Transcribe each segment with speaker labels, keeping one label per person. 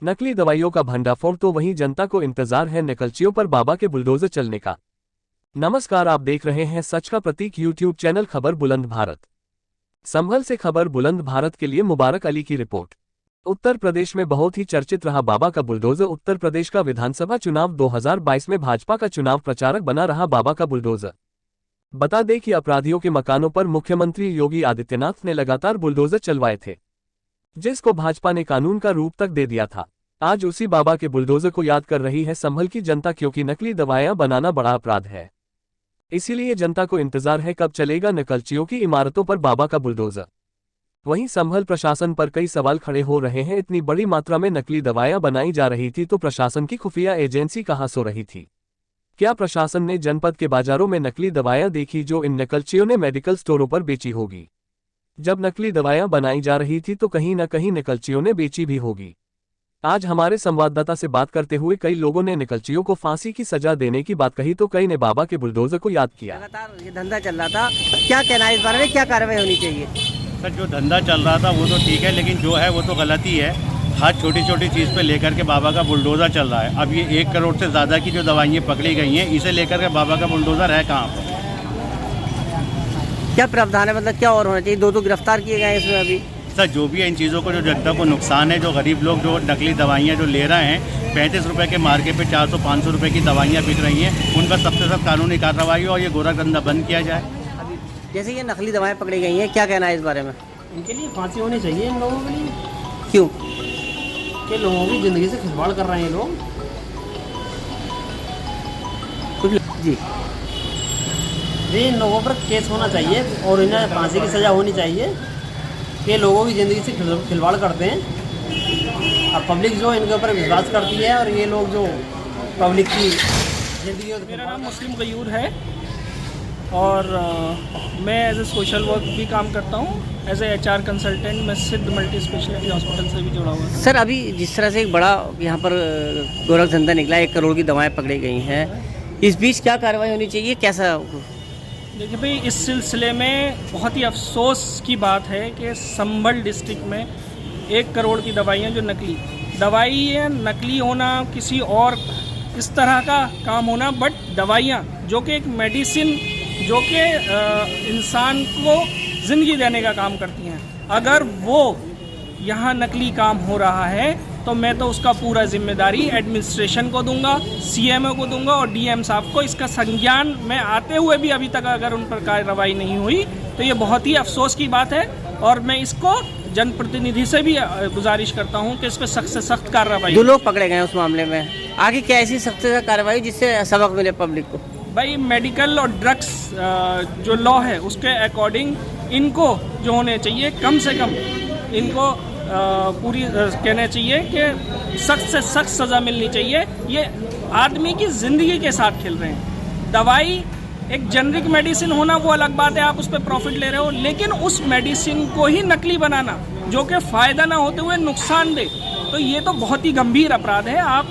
Speaker 1: नकली दवाइयों का भंडाफोड़ तो वहीं जनता को इंतजार है नकलचियों पर बाबा के बुलडोजर चलने का। नमस्कार, आप देख रहे हैं सच का प्रतीक यूट्यूब चैनल खबर बुलंद भारत। संभल से खबर बुलंद भारत के लिए मुबारक अली की रिपोर्ट। उत्तर प्रदेश में बहुत ही चर्चित रहा बाबा का बुलडोजर। उत्तर प्रदेश का विधानसभा चुनाव 2022 में भाजपा का चुनाव प्रचारक बना रहा बाबा का बुलडोजर। बता दें कि अपराधियों के मकानों पर मुख्यमंत्री योगी आदित्यनाथ ने लगातार बुलडोजर चलवाए थे, जिसको भाजपा ने कानून का रूप तक दे दिया था। आज उसी बाबा के बुलडोजर को याद कर रही है संभल की जनता, क्योंकि नकली दवाएं बनाना बड़ा अपराध है। इसीलिए जनता को इंतजार है कब चलेगा नकलचियों की इमारतों पर बाबा का बुलडोजर। वहीं संभल प्रशासन पर कई सवाल खड़े हो रहे हैं। इतनी बड़ी मात्रा में नकली दवाएं बनाई जा रही थी तो प्रशासन की खुफिया एजेंसी कहां सो रही थी? क्या प्रशासन ने जनपद के बाजारों में नकली दवाएं देखी जो इन नकलचियों ने मेडिकल स्टोरों पर बेची होगी? जब नकली दवाएं बनाई जा रही थी तो कहीं न कहीं नकलचियों ने बेची भी होगी। आज हमारे संवाददाता से बात करते हुए कई लोगों ने नकलचियों को फांसी की सजा देने की बात कही तो कई ने बाबा के बुलडोजर को याद किया।
Speaker 2: लगातार ये धंधा चल रहा था, क्या कहना है इस बारे में, क्या कार्रवाई होनी चाहिए?
Speaker 3: सर, जो धंधा चल रहा था वो तो ठीक है, लेकिन जो है वो तो गलत ही है। हर छोटी छोटी चीज़ पे लेकर के बाबा का बुलडोजर चल रहा है। अब ये 1 करोड़ से ज़्यादा की जो दवाइयाँ पकड़ी गई हैं, इसे लेकर के बाबा का बुलडोजर है कहाँ पर?
Speaker 2: क्या प्रावधान है, मतलब क्या और होना चाहिए? 2 गिरफ्तार किए गए हैं इसमें अभी।
Speaker 3: सर, जो भी है इन चीज़ों को, जो जनता को नुकसान है, जो गरीब लोग जो नकली दवाइयाँ जो ले रहे हैं, 35 रुपये के मार्केट पे 400-500 रुपये की दवाइयाँ बिक रही हैं, उन पर सबसे सख्त कानूनी कार्रवाई हो और ये गोरा धंधा बंद किया जाए।
Speaker 2: अभी जैसे ये नकली दवाएं पकड़ी गई हैं, क्या कहना है इस बारे में?
Speaker 4: इनके लिए फांसी होनी चाहिए इन लोगों के लिए।
Speaker 2: क्यों?
Speaker 4: कि लोगों की ज़िंदगी से खिलवाड़ कर रहे हैं लोग।
Speaker 2: जी
Speaker 4: इन लोगों पर केस होना चाहिए और इन्हें फांसी की सज़ा होनी चाहिए कि लोगों की ज़िंदगी से खिलवाड़ करते हैं। अब पब्लिक जो इनके ऊपर विश्वास करती है और ये लोग जो पब्लिक की ज़िंदगी।
Speaker 5: मेरा नाम मुस्लिम गयूर है और मैं एज ए सोशल वर्क भी काम करता हूँ। एज ए HR कंसल्टेंट मैं सिद्ध मल्टी स्पेशलिटी हॉस्पिटल से भी जुड़ा हुआ हूँ।
Speaker 2: सर, अभी जिस तरह से एक बड़ा यहाँ पर गोरख धंधा निकला, 1 करोड़ की दवाएं पकड़ी गई हैं, इस बीच क्या कार्रवाई होनी चाहिए, कैसा?
Speaker 5: देखिए भाई, इस सिलसिले में बहुत ही अफसोस की बात है कि संभल डिस्ट्रिक्ट में 1 करोड़ की दवाइयाँ जो नकली दवाइयाँ, नकली होना किसी और इस तरह का काम होना, बट दवाइयाँ जो कि एक मेडिसिन जो कि इंसान को ज़िंदगी देने का काम करती हैं, अगर वो यहाँ नकली काम हो रहा है तो मैं तो उसका पूरा जिम्मेदारी एडमिनिस्ट्रेशन को दूंगा, CMO को दूंगा और DM साहब को। इसका संज्ञान में आते हुए भी अभी तक अगर उन पर कार्रवाई नहीं हुई तो ये बहुत ही अफसोस की बात है और मैं इसको जनप्रतिनिधि से भी गुजारिश करता हूँ कि इस पर सख्त से सख्त कार्रवाई।
Speaker 2: 2 लोग पकड़े गए उस मामले में, आगे क्या ऐसी सख्त से सख्त कार्रवाई जिससे सबक मिले पब्लिक को?
Speaker 5: भाई, मेडिकल और ड्रग्स जो लॉ है उसके अकॉर्डिंग इनको जो होने चाहिए, कम से कम इनको पूरी कहना चाहिए कि सख्त से सख्त सज़ा मिलनी चाहिए। ये आदमी की ज़िंदगी के साथ खेल रहे हैं। दवाई एक जेनरिक मेडिसिन होना वो अलग बात है, आप उस पर प्रॉफिट ले रहे हो, लेकिन उस मेडिसिन को ही नकली बनाना जो कि फ़ायदा ना होते हुए नुकसान दे, तो ये तो बहुत ही गंभीर अपराध है। आप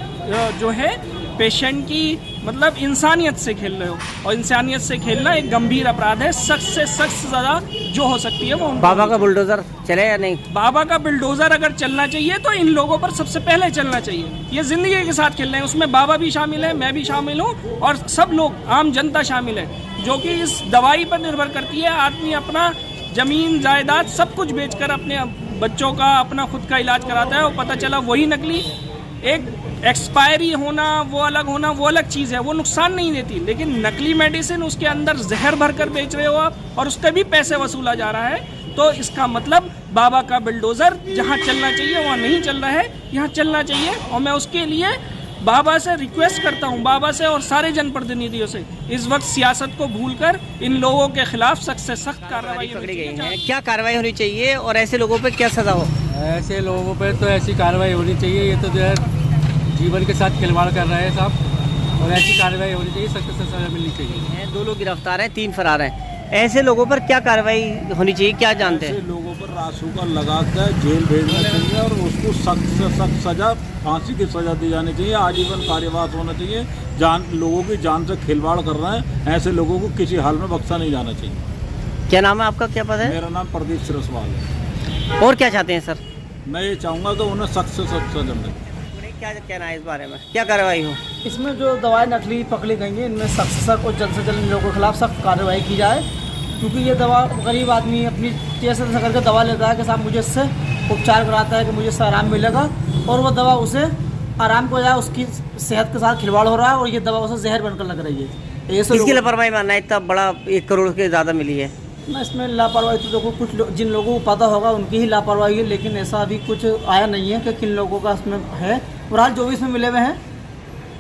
Speaker 5: जो है पेशेंट की मतलब इंसानियत से खेल रहे हो और इंसानियत से खेलना एक गंभीर अपराध है। सख्त से सख्त सज़ा जो हो सकती है वो।
Speaker 2: बाबा का बुलडोजर चले या नहीं?
Speaker 5: बाबा का बुलडोजर अगर चलना चाहिए तो इन लोगों पर सबसे पहले चलना चाहिए। ये जिंदगी के साथ खेल रहे हैं, उसमें बाबा भी शामिल है, मैं भी शामिल हूँ और सब लोग, आम जनता शामिल है, जो कि इस दवाई पर निर्भर करती है। आदमी अपना ज़मीन जायदाद सब कुछ बेचकर अपने बच्चों का, अपना खुद का इलाज कराता है और पता चला वही नकली। एक एक्सपायरी होना वो अलग चीज़ है, वो नुकसान नहीं देती, लेकिन नकली मेडिसिन उसके अंदर जहर भर कर बेच रहे हो आप और उसके भी पैसे वसूला जा रहा है। तो इसका मतलब बाबा का बुलडोज़र जहाँ चलना चाहिए वहाँ नहीं चल रहा है, यहाँ चलना चाहिए। और मैं उसके लिए बाबा से रिक्वेस्ट करता हूँ, बाबा से और सारे जनप्रतिनिधियों से, इस वक्त सियासत को भूलकर इन लोगों के खिलाफ सख्त से सख्त कार्रवाई
Speaker 2: पकड़ी गई है। क्या कार्रवाई होनी चाहिए और ऐसे लोगों पर क्या सज़ा हो?
Speaker 6: ऐसे लोगों पर तो ऐसी कार्रवाई होनी चाहिए, ये तो जो है जीवन के साथ खिलवाड़ कर रहे हैं साहब, और ऐसी कार्रवाई होनी चाहिए, सख्त से सज़ा मिलनी चाहिए।
Speaker 2: 2 लोग गिरफ्तार हैं, 3 फरार हैं। ऐसे लोगों पर क्या कार्रवाई होनी चाहिए, क्या जानते हैं?
Speaker 7: ऐसे लोगों पर रासू का लगा कर जेल भेजना चाहिए और उसको सख्त से सख्त सज़ा, फांसी की सज़ा दी जानी चाहिए, आजीवन कार्यवास होना चाहिए। लोगों की जान से खिलवाड़ कर रहे हैं, ऐसे लोगों को किसी हाल में बख्शा नहीं जाना चाहिए।
Speaker 2: क्या नाम है आपका, क्या पद है?
Speaker 7: मेरा नाम प्रदीप सिरसवाल है।
Speaker 2: और क्या चाहते हैं सर?
Speaker 7: मैं ये चाहूँगा कि उन्हें सख्त से सख्त सज़ा मिले।
Speaker 2: क्या कहना है इस बारे में, क्या कार्रवाई हो?
Speaker 8: इसमें जो दवाएं नकली पकड़ी गई हैं इनमें सख्त से सख्त और जल्द से जल्द इन लोगों के खिलाफ सख्त कार्रवाई की जाए, क्योंकि ये दवा गरीब आदमी अपनी जैसे तैसे करके दवा लेता है कि साहब मुझे इससे उपचार कराता है कि मुझे इससे आराम मिलेगा, और वो दवा उसे आराम को जाए उसकी सेहत के साथ खिलवाड़ हो रहा है और ये दवा उसे जहर बनकर लग रही है।
Speaker 2: किसकी लापरवाही मानना है? इतना बड़ा 1 करोड़ के ज़्यादा मिली है।
Speaker 8: मैं इसमें लापरवाही तो देखो कुछ जिन लोगों को पता होगा उनकी ही लापरवाही है, लेकिन ऐसा अभी कुछ आया नहीं है कि किन लोगों का इसमें है। फिलहाल जो भी इसमें मिले हुए हैं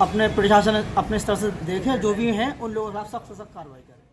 Speaker 8: अपने प्रशासन अपने स्तर से देखे, जो भी हैं उन लोगों के खिलाफ सख्त से सख्त कार्रवाई करें।